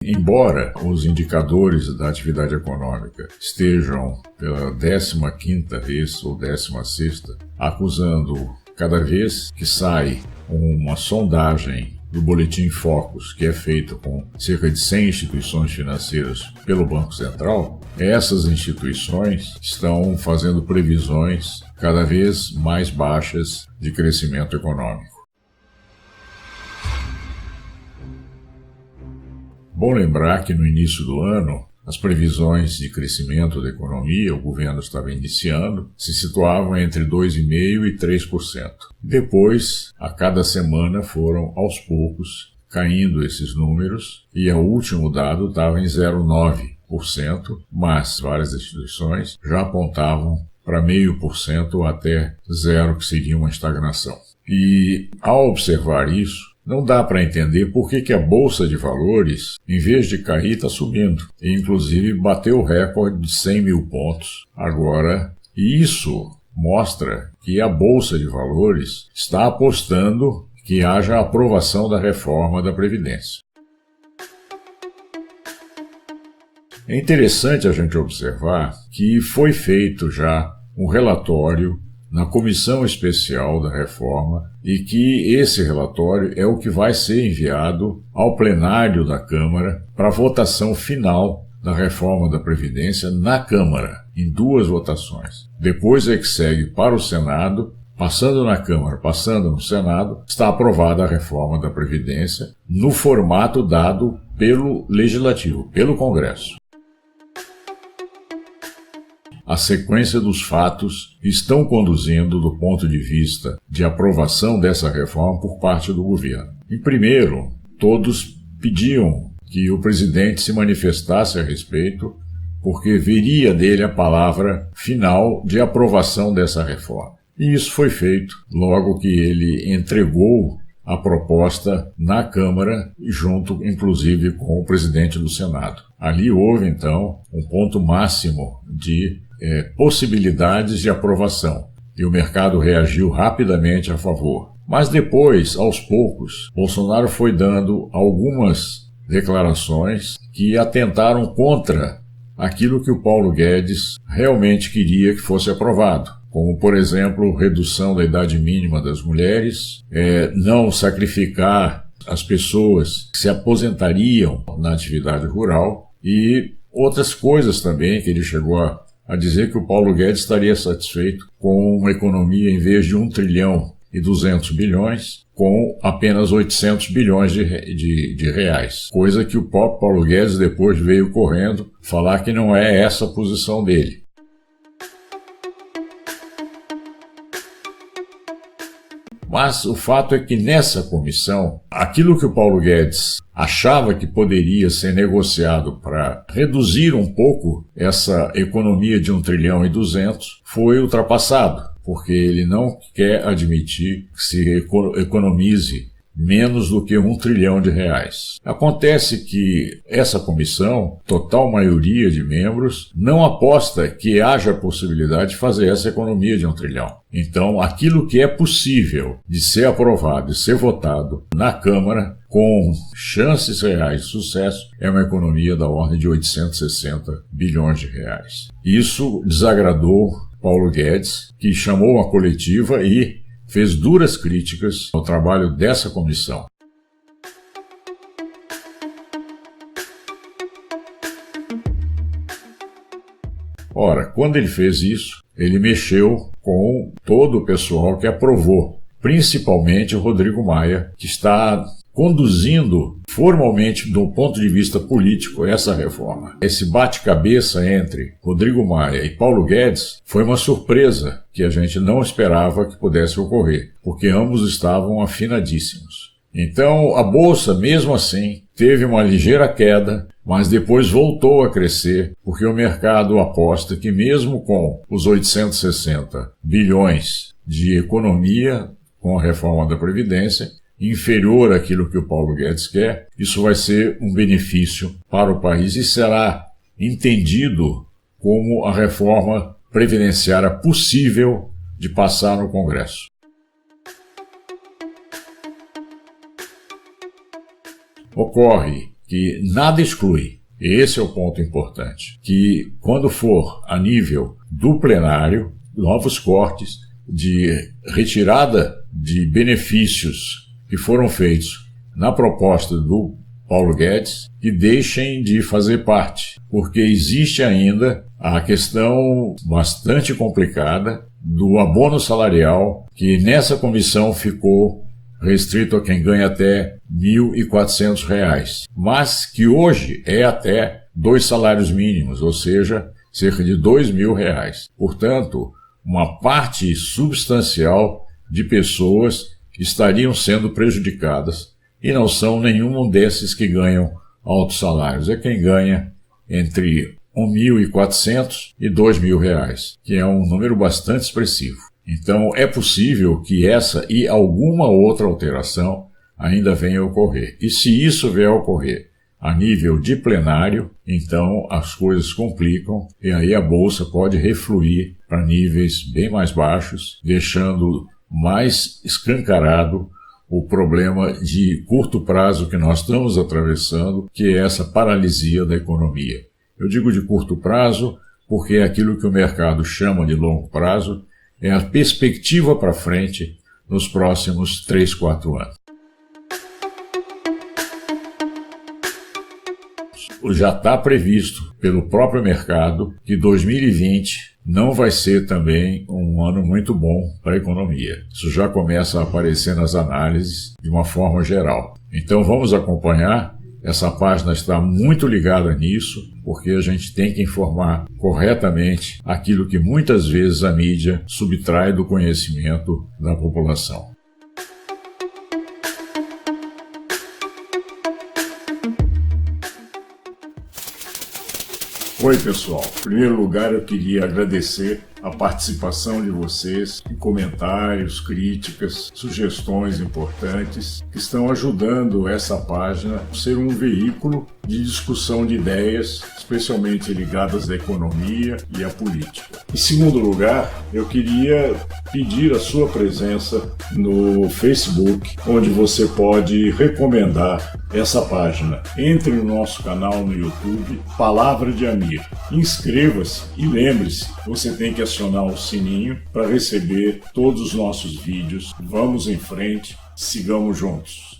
Embora os indicadores da atividade econômica estejam pela 15ª vez ou 16ª, acusando cada vez que sai uma sondagem do Boletim Focus, que é feito com cerca de 100 instituições financeiras pelo Banco Central, essas instituições estão fazendo previsões cada vez mais baixas de crescimento econômico. Bom lembrar que no início do ano, as previsões de crescimento da economia, o governo estava iniciando, se situavam entre 2,5% e 3%. Depois, a cada semana foram, aos poucos, caindo esses números, e o último dado estava em 0,9%, mas várias instituições já apontavam para 0,5% ou até 0%, que seria uma estagnação. E, ao observar isso, não dá para entender por que a Bolsa de Valores, em vez de cair, está subindo. E, inclusive, bateu o recorde de 100 mil pontos agora. E isso mostra que a Bolsa de Valores está apostando que haja a aprovação da reforma da Previdência. É interessante a gente observar que foi feito já um relatório na Comissão Especial da Reforma e que esse relatório é o que vai ser enviado ao plenário da Câmara para votação final da reforma da Previdência na Câmara, em 2 votações. Depois é que segue para o Senado, passando na Câmara, passando no Senado, está aprovada a reforma da Previdência no formato dado pelo Legislativo, pelo Congresso. A sequência dos fatos estão conduzindo do ponto de vista de aprovação dessa reforma por parte do governo. Em primeiro, todos pediam que o presidente se manifestasse a respeito, porque viria dele a palavra final de aprovação dessa reforma. E isso foi feito logo que ele entregou a proposta na Câmara, junto, inclusive, com o presidente do Senado. Ali houve, então, um ponto máximo de possibilidades de aprovação, e o mercado reagiu rapidamente a favor. Mas depois, aos poucos, Bolsonaro foi dando algumas declarações que atentaram contra aquilo que o Paulo Guedes realmente queria que fosse aprovado, como, por exemplo, redução da idade mínima das mulheres, não sacrificar as pessoas que se aposentariam na atividade rural e outras coisas também que ele chegou a dizer que o Paulo Guedes estaria satisfeito com uma economia, em vez de 1,2 trilhão, com apenas 800 bilhões de reais. Coisa que o próprio Paulo Guedes depois veio correndo falar que não é essa a posição dele. Mas o fato é que nessa comissão, aquilo que o Paulo Guedes achava que poderia ser negociado para reduzir um pouco essa economia de 1,2 trilhão foi ultrapassado, porque ele não quer admitir que se economize menos do que 1 trilhão de reais. Acontece que essa comissão, total maioria de membros, não aposta que haja a possibilidade de fazer essa economia de 1 trilhão. Então, aquilo que é possível de ser aprovado e ser votado na Câmara, com chances reais de sucesso, é uma economia da ordem de 860 bilhões de reais. Isso desagradou Paulo Guedes, que chamou uma coletiva e fez duras críticas ao trabalho dessa comissão. Ora, quando ele fez isso, ele mexeu com todo o pessoal que aprovou, principalmente o Rodrigo Maia, que está conduzindo formalmente, do ponto de vista político, essa reforma. Esse bate-cabeça entre Rodrigo Maia e Paulo Guedes foi uma surpresa que a gente não esperava que pudesse ocorrer, porque ambos estavam afinadíssimos. Então, a Bolsa, mesmo assim, teve uma ligeira queda, mas depois voltou a crescer, porque o mercado aposta que mesmo com os 860 bilhões de economia com a reforma da Previdência, inferior àquilo que o Paulo Guedes quer, isso vai ser um benefício para o país e será entendido como a reforma previdenciária possível de passar no Congresso. Ocorre que nada exclui. Esse é o ponto importante, que quando for a nível do plenário, novos cortes de retirada de benefícios que foram feitos na proposta do Paulo Guedes, que deixem de fazer parte, porque existe ainda a questão bastante complicada do abono salarial, que nessa comissão ficou restrito a quem ganha até R$ 1.400, mas que hoje é até 2 salários mínimos, ou seja, cerca de R$ 2.000. Portanto, uma parte substancial de pessoas estariam sendo prejudicadas e não são nenhum desses que ganham altos salários. É quem ganha entre R$ 1.400 e R$ 2.000, que é um número bastante expressivo. Então, é possível que essa e alguma outra alteração ainda venha a ocorrer. E se isso vier a ocorrer a nível de plenário, então as coisas complicam e aí a Bolsa pode refluir para níveis bem mais baixos, deixando mais escancarado o problema de curto prazo que nós estamos atravessando, que é essa paralisia da economia. Eu digo de curto prazo porque é aquilo que o mercado chama de longo prazo, é a perspectiva para frente nos próximos 3, 4 anos. Já está previsto pelo próprio mercado que 2020 não vai ser também um ano muito bom para a economia. Isso já começa a aparecer nas análises de uma forma geral. Então vamos acompanhar. Essa página está muito ligada nisso, porque a gente tem que informar corretamente aquilo que muitas vezes a mídia subtrai do conhecimento da população. Oi, pessoal. Em primeiro lugar, eu queria agradecer a participação de vocês em comentários, críticas, sugestões importantes que estão ajudando essa página a ser um veículo de discussão de ideias, especialmente ligadas à economia e à política. Em segundo lugar, eu queria pedir a sua presença no Facebook, onde você pode recomendar essa página. Entre no nosso canal no YouTube, Palavra de Amir. Inscreva-se e lembre-se, você tem que acionar o sininho para receber todos os nossos vídeos. Vamos em frente, sigamos juntos.